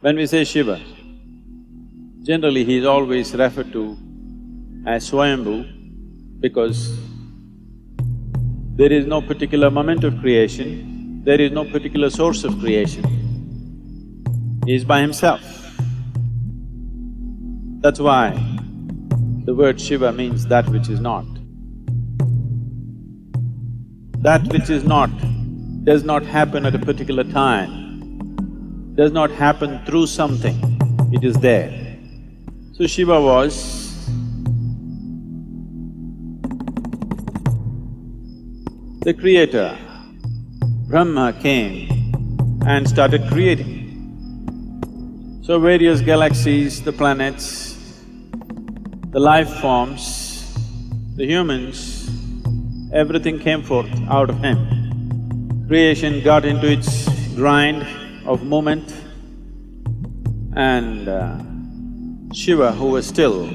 When we say Shiva, generally he is always referred to as Swayambhu because there is no particular moment of creation, there is no particular source of creation. He is by himself. That's why the word Shiva means that which is not. That which is not does not happen at a particular time, does not happen through something, it is there. So Shiva was the creator. Brahma came and started creating. So various galaxies, the planets, the life forms, the humans, everything came forth out of him. Creation got into its grind of movement and Shiva, who was still,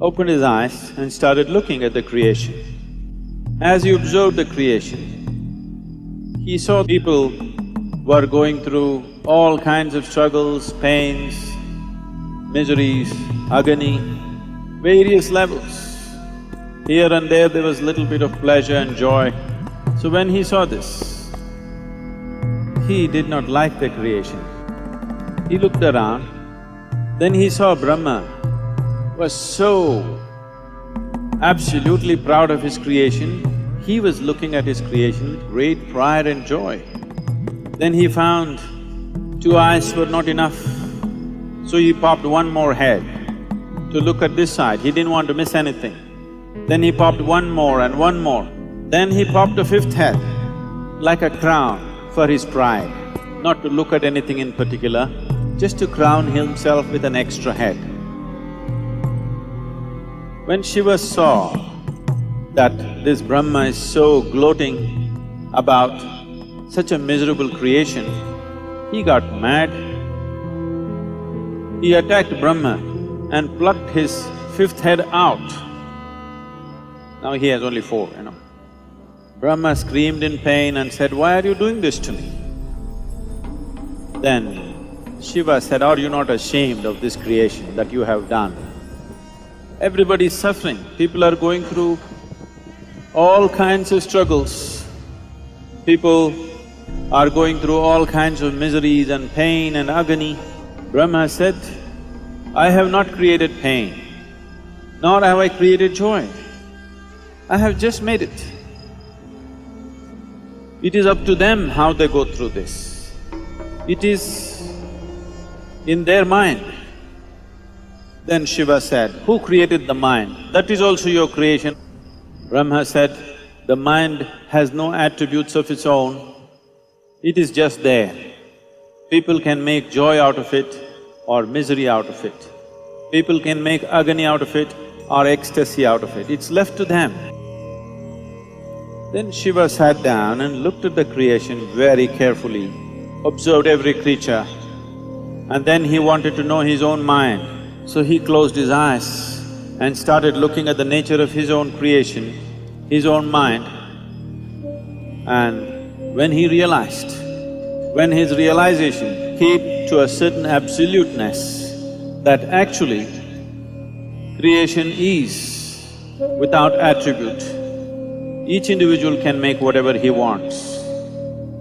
opened his eyes and started looking at the creation. As he observed the creation, he saw people were going through all kinds of struggles, pains, miseries, agony, various levels. Here and there was little bit of pleasure and joy. So when he saw this, he did not like the creation. He looked around, then he saw Brahma was so absolutely proud of his creation, he was looking at his creation with great pride and joy. Then he found 2 eyes were not enough, so he popped one more head to look at this side, he didn't want to miss anything. Then he popped one more and one more. Then he popped a 5th head, like a crown for his pride, not to look at anything in particular, just to crown himself with an extra head. When Shiva saw that this Brahma is so gloating about such a miserable creation, he got mad. He attacked Brahma and plucked his 5th head out. Now he has only 4, you know. Brahma screamed in pain and said, "Why are you doing this to me?" Then Shiva said, "Are you not ashamed of this creation that you have done? Everybody is suffering, people are going through all kinds of struggles. People are going through all kinds of miseries and pain and agony." Brahma said, "I have not created pain, nor have I created joy. I have just made it. It is up to them how they go through this. It is in their mind." Then Shiva said, "Who created the mind? That is also your creation." Brahma said, "The mind has no attributes of its own, it is just there. People can make joy out of it or misery out of it. People can make agony out of it or ecstasy out of it, it's left to them." Then Shiva sat down and looked at the creation very carefully, observed every creature, and then he wanted to know his own mind. So he closed his eyes and started looking at the nature of his own creation, his own mind. And when he realized, when his realization came to a certain absoluteness that actually creation is without attribute, each individual can make whatever he wants.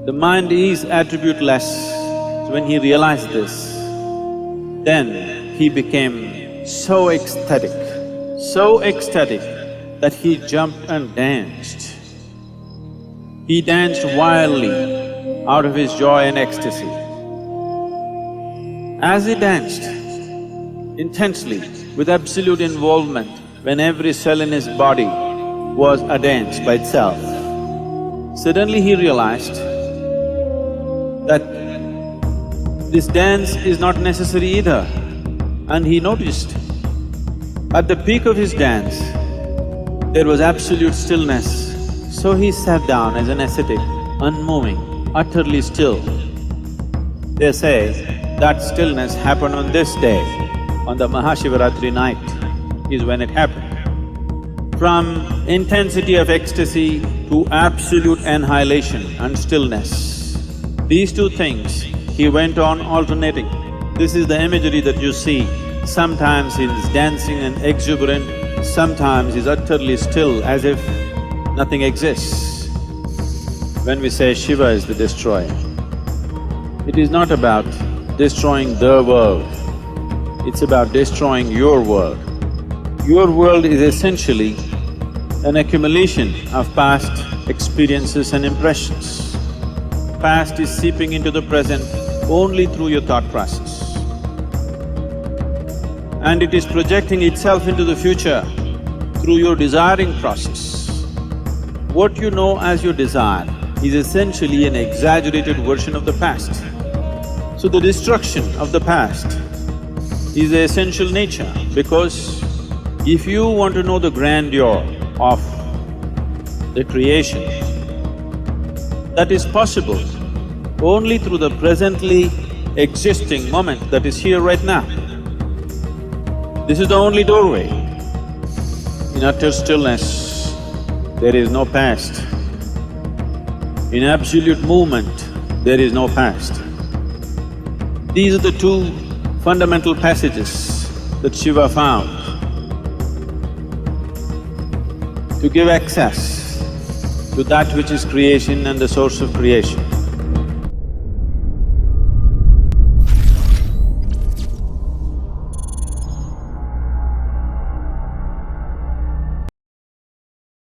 The mind is attributeless. So when he realized this, then he became so ecstatic that he jumped and danced. He danced wildly out of his joy and ecstasy. As he danced intensely, with absolute involvement, when every cell in his body was a dance by itself, suddenly he realized that this dance is not necessary either. And he noticed, at the peak of his dance, there was absolute stillness. So he sat down as an ascetic, unmoving, utterly still. They say that stillness happened on this day, on the Mahashivaratri night is when it happened. From intensity of ecstasy to absolute annihilation and stillness, these two things he went on alternating. This is the imagery that you see. Sometimes he's dancing and exuberant, sometimes he's utterly still as if nothing exists. When we say Shiva is the destroyer, it is not about destroying the world, it's about destroying your world. Your world is essentially an accumulation of past experiences and impressions. Past is seeping into the present only through your thought process. And it is projecting itself into the future through your desiring process. What you know as your desire is essentially an exaggerated version of the past. So the destruction of the past is the essential nature, because if you want to know the grandeur of the creation, that is possible only through the presently existing moment that is here right now. This is the only doorway. In utter stillness, there is no past. In absolute movement, there is no past. These are the two fundamental passages that Shiva found to give access to that which is creation and the source of creation.